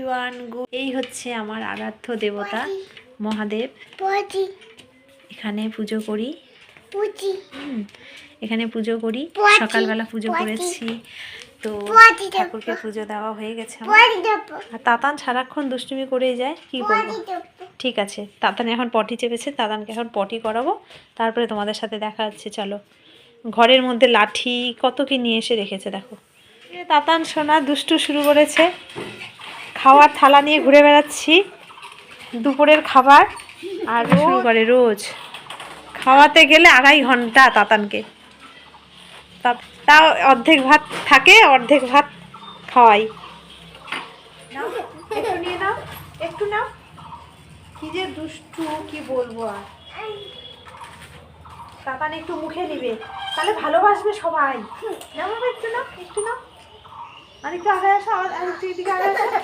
Everyone, এই হচ্ছে আমার আরাধ্য দেবতা মহাদেব। এখানে পুজো করি, এখানে পুজো করি। সকালবেলা পুজো করেছি, তো ঠাকুরকে পুজো দেওয়া হয়ে গেছে আমার। আর তাতান সারাক্ষণ দুষ্টুমি করেই যায়, কি করবো। ঠিক আছে, তাতান এখন পটি চেপেছে, তাতানকে এখন পটি করাবো, তারপরে তোমাদের সাথে দেখা হচ্ছে। চলো, ঘরের মধ্যে লাঠি কত কি নিয়ে এসে রেখেছে দেখো। তাতান সোনা দুষ্টু শুরু করেছে, খাওয়ার থালা নিয়ে ঘুরে বেড়াচ্ছি, দুপুরের খাবার। আর শুরু করে রোজ খাওয়াতে গেলে 2.5 ঘন্টা তাতানকে। তাও অর্ধেক ভাত থাকে, অর্ধেক ভাত খাওয়াই। একটু নিয়ে নাও, একটু নাও। কি যে দুষ্টু, কি বলবো আর। তাতান একটু মুখে নিবে, তাহলে ভালোবাসবে সবাই। নাও বাবা, একটু নাও, একটু নাও। আর একটু আগে আসো, আর একটু এদিকে আগে আসো।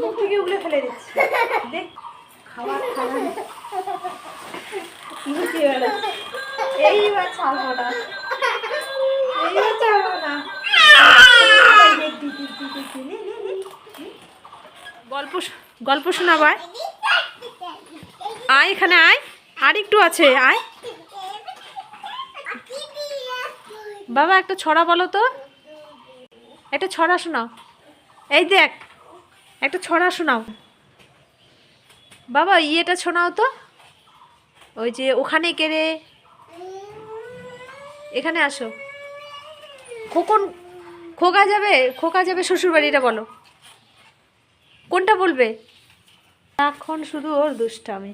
মুখ থেকে উগলে ফেলে দিচ্ছি, দেখ খাবার খাবার। এইবার ছাড়বো না, এইবার ছাড়বো না। গল্প শোনাবাই। আয় এখানে আয়, আর একটু আছে, আয় বাবা। একটা ছড়া বলো তো, একটা ছড়া শোনাও। এই দেখ, একটা ছড়া শোনাও বাবা। ইয়েটা শোনাও তো, ওই যে ওখানে কেড়ে, এখানে আসো। খোকা যাবে শ্বশুর বাড়িটা বলো, কোনটা বলবে? এখন শুধু ওর দুষ্টামি,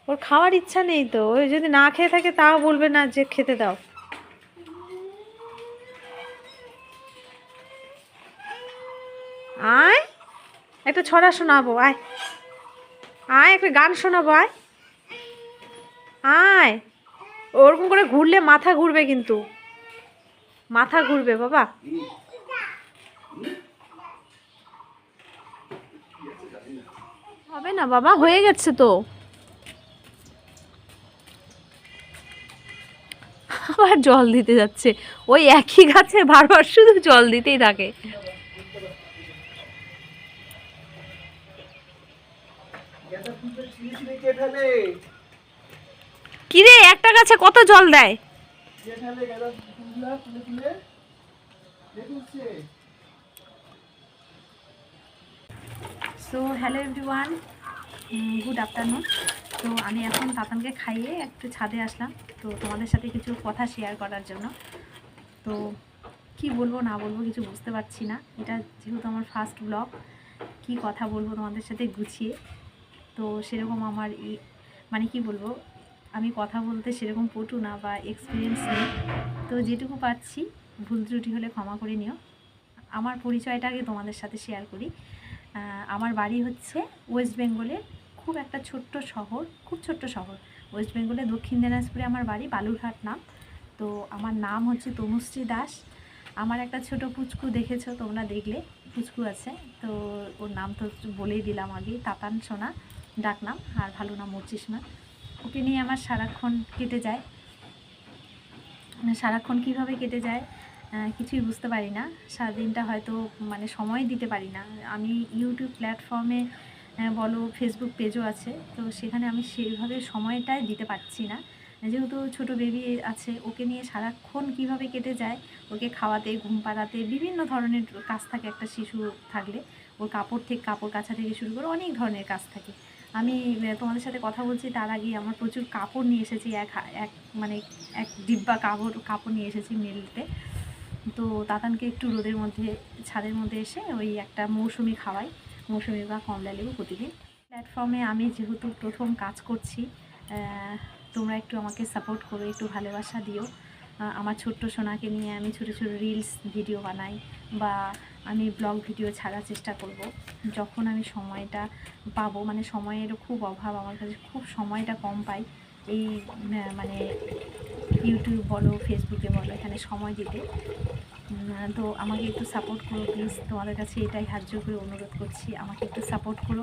ওর খাওয়ার ইচ্ছা নেই তো। ওই যদি না খেয়ে থাকে তাও বলবে না যে খেতে দাও। আয় একটা ছড়া শোনাবো, আয় আয়, একটা গান শোনাবো, আয় আয়। ওরকম করে ঘুরলে মাথা ঘুরবে, কিন্তু মাথা ঘুরবে বাবা। হবে না বাবা, হয়ে গেছে তো। আবার জল দিতে যাচ্ছে, ওই একই গাছে বারবার শুধু জল দিতেই থাকে। কিরে, একটা গাছে কত জল দেয়? So hello everyone, good afternoon. তো আমি এখন তাতানকে খাইয়ে একটু ছাদে আসলাম, তো তোমাদের সাথে কিছু কথা শেয়ার করার জন্য। তো কি বলবো না বলবো কিছু বুঝতে পারছি না। এটা যেহেতু আমার ফার্স্ট ব্লগ, কি কথা বলবো তোমাদের সাথে গুছিয়ে। তো সেরকম আমার মানে কি বলবো, আমি কথা বলতে সেরকম পটু না বা এক্সপিরিয়েন্স নেই। তো যেটুকু পাচ্ছি, ভুল ত্রুটি হলে ক্ষমা করে নিও। আমার পরিচয়টা আগে তোমাদের সাথে শেয়ার করি। আমার বাড়ি হচ্ছে ওয়েস্ট বেঙ্গলের খুব একটা ছোট্ট শহর, খুব ছোট্ট শহর। ওয়েস্ট বেঙ্গলের দক্ষিণ দিনাজপুরে আমার বাড়ি, বালুরঘাট নাম। তো আমার নাম হচ্ছে তনুশ্রী দাস। আমার একটা ছোট পুচকু দেখেছো তোমরা, দেখলে পুচকু আছে, তো ওর নাম তো বলেই দিলাম আগেই, তাতান সোনা ডাকনাম, আর ভালো নাম মর্চিসমা। ওকে নিয়ে আমার সারাক্ষণ কেটে যায়। সারাক্ষণ কীভাবে কেটে যায় কিছুই বুঝতে পারি না। সারাদিনটা হয়তো মানে সময় দিতে পারি না। আমি ইউটিউব প্ল্যাটফর্মে বলো, ফেসবুক পেজও আছে, তো সেখানে আমি সেইভাবে সময়টাই দিতে পারছি না। যেহেতু ছোটো বেবি আছে, ওকে নিয়ে সারাক্ষণ কিভাবে কেটে যায়। ওকে খাওয়াতে, ঘুম পাড়াতে, বিভিন্ন ধরনের কাজ থাকে একটা শিশু থাকলে। ওর কাপড় কাচা থেকে শুরু করে অনেক ধরনের কাজ থাকে। আমি তোমাদের সাথে কথা বলছি তার আগে আমার প্রচুর কাপড় নিয়ে এসেছি, এক ডিব্বা কাপড় নিয়ে এসেছি মেলতে। তো তাতানকে একটু রোদের মধ্যে, ছাদের মধ্যে এসে ওই একটা মৌসুমি খাওয়াই, মৌসুমি বা কমলা লেবু প্রতিদিন। প্ল্যাটফর্মে আমি যেহেতু প্রথম কাজ করছি, তোমরা একটু আমাকে সাপোর্ট করো, একটু ভালোবাসা দিও। আমার ছোট্ট সোনাকে নিয়ে আমি ছোটো ছোটো রিলস ভিডিও বানাই, বা আমি ব্লগ ভিডিও ছাড়ার চেষ্টা করব যখন আমি সময়টা পাবো। মানে সময়েরও খুব অভাব আমার কাছে, খুব সময়টা কম পাই এই মানে ইউটিউব বলো, ফেসবুকে বলো, এখানে সময় দিতে। তো আমাকে একটু সাপোর্ট করো প্লিজ, তোমাদের কাছে এটাই হার্য করে অনুরোধ করছি। আমাকে একটু সাপোর্ট করো,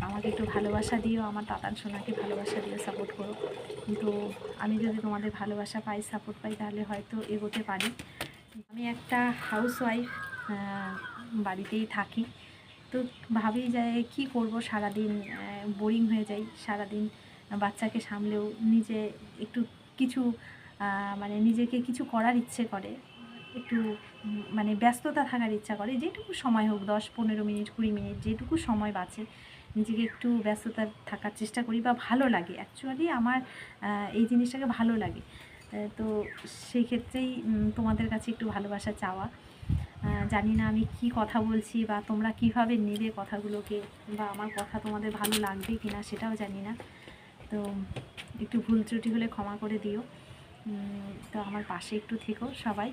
আমাকে একটু ভালোবাসা দিও, আমার তাতান সোনাকে ভালোবাসা দিও, সাপোর্ট করো। তো আমি যদি তোমাদের ভালোবাসা পাই, সাপোর্ট পাই, তাহলে হয়তো এগোতে পারি। আমি একটা হাউসওয়াইফ, বাড়িতেই থাকি। তো ভাবি যে কি করব, সারাদিন বোরিং হয়ে যাই, সারাদিন বাচ্চাকে সামলেও নিজে একটু কিছু মানে নিজেকে কিছু করার ইচ্ছে করে, একটু মানে ব্যস্ততা থাকার ইচ্ছা করে, যেটুকু সময় হোক 10-15 মিনিট 20 মিনিট যেটুকু সময় বাঁচে নিজেকে একটু ব্যস্ততা থাকার চেষ্টা করি, বা ভালো লাগে অ্যাকচুয়ালি আমার এই জিনিসটাকে ভালো লাগে। তো সেই ক্ষেত্রেই তোমাদের কাছে একটু ভালোবাসা চাওয়া। জানি না আমি কি কথা বলছি বা তোমরা কিভাবে নেবে কথাগুলোকে, বা আমার কথা তোমাদের ভালো লাগবে কি না সেটাও জানি না। তো একটু ভুল ত্রুটি হলে ক্ষমা করে দিও। তো আমার পাশে একটু থেকো সবাই,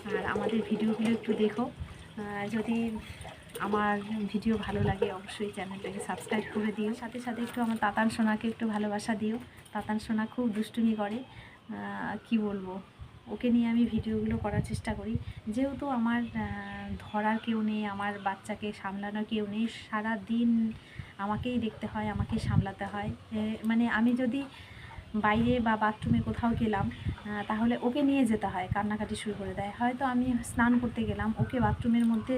আর আমাদের ভিডিওগুলো একটু দেখো। যদি আমার ভিডিও ভালো লাগে অবশ্যই চ্যানেলটাকে সাবস্ক্রাইব করে দিও। সাথে সাথে একটু আমার তাতান সোনাকে একটু ভালোবাসা দিও। তাতান সোনা খুব দুষ্টুমি করে, কি বলবো, ওকে নিয়ে আমি ভিডিওগুলো করার চেষ্টা করি। যেহেতু আমার ধরার কেউ নেই, আমার বাচ্চাকে সামলানোর কেউ নেই, সারা দিন আমাকেই দেখতে হয়, আমাকেই সামলাতে হয়। মানে আমি যদি বাইরে বা বাথরুমে কোথাও গেলাম তাহলে ওকে নিয়ে যেতে হয়, কান্নাকাটি শুরু করে দেয়। হয়তো আমি স্নান করতে গেলাম, ওকে বাথরুমের মধ্যে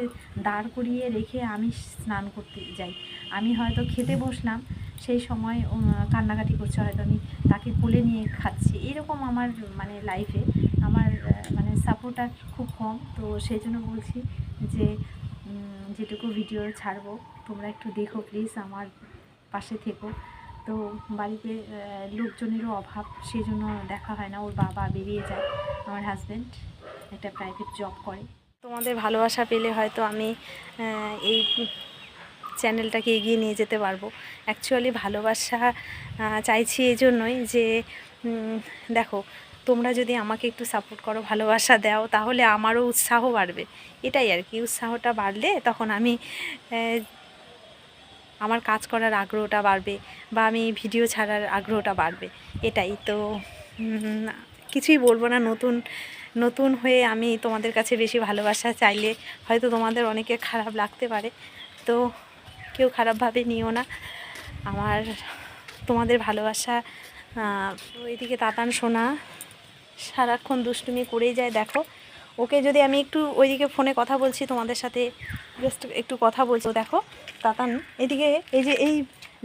দাঁড় করিয়ে রেখে আমি স্নান করতে যাই। আমি হয়তো খেতে বসলাম, সেই সময় কান্নাকাটি করছে, হয়তো আমি তাকে কোলে নিয়ে খাচ্ছি। এরকম আমার মানে লাইফে আমার মানে সাপোর্টার খুব কম। তো সেই জন্য বলছি যে যেটুকু ভিডিও ছাড়বো তোমরা একটু দেখো প্লিজ, আমার পাশে থেকো। তো বাড়িতে লোকজনেরও অভাব, সেই জন্য দেখা হয় না। ওর বাবা বেরিয়ে যায়, আমার হাজব্যান্ড একটা প্রাইভেট জব করে। তোমাদের ভালোবাসা পেলে হয়তো আমি এই চ্যানেলটাকে এগিয়ে নিয়ে যেতে পারবো। অ্যাকচুয়ালি ভালোবাসা চাইছি এই জন্যই যে দেখো, তোমরা যদি আমাকে একটু সাপোর্ট করো, ভালোবাসা দাও, তাহলে আমারও উৎসাহ বাড়বে। এটাই আর কি, উৎসাহটা বাড়লে তখন আমি আমার কাজ করার আগ্রহটা বাড়বে, বা আমি ভিডিও ছাড়ার আগ্রহটা বাড়বে। এটাই তো, কিছুই বলবো না। নতুন হয়ে আমি তোমাদের কাছে বেশি ভালোবাসা চাইলে হয়তো তোমাদের অনেকের খারাপ লাগতে পারে, তো কেউ খারাপভাবে নিও না। আমার তোমাদের ভালোবাসা। ওইদিকে তাতান সোনা সারাক্ষণ দুষ্টুমি করেই যায়। দেখো, ওকে যদি আমি একটু ওইদিকে ফোনে কথা বলছি তোমাদের সাথে, জাস্ট একটু কথা বলছো, দেখো তাতান এদিকে এই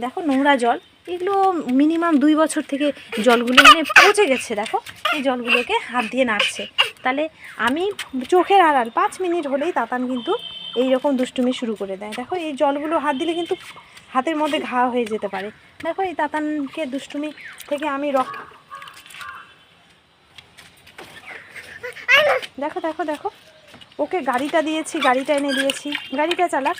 দেখো নোংরা জল, এগুলো মিনিমাম 2 বছর থেকে জলগুলো মানে পচে গেছে। দেখো এই জলগুলোকে হাত দিয়ে নাড়ছে, তাহলে আমি চোখের আড়াল 5 মিনিট হলেই তাতান কিন্তু এই রকম দুষ্টুমি শুরু করে দেয়। দেখো এই জলগুলো হাত দিলে কিন্তু হাতের মধ্যে ঘা হয়ে যেতে পারে। দেখো এই তাতানকে দুষ্টুমি থেকে আমি দেখো দেখো দেখো, ওকে গাড়িটা দিয়েছি, গাড়িটা এনে দিয়েছি, গাড়িটা চালাক।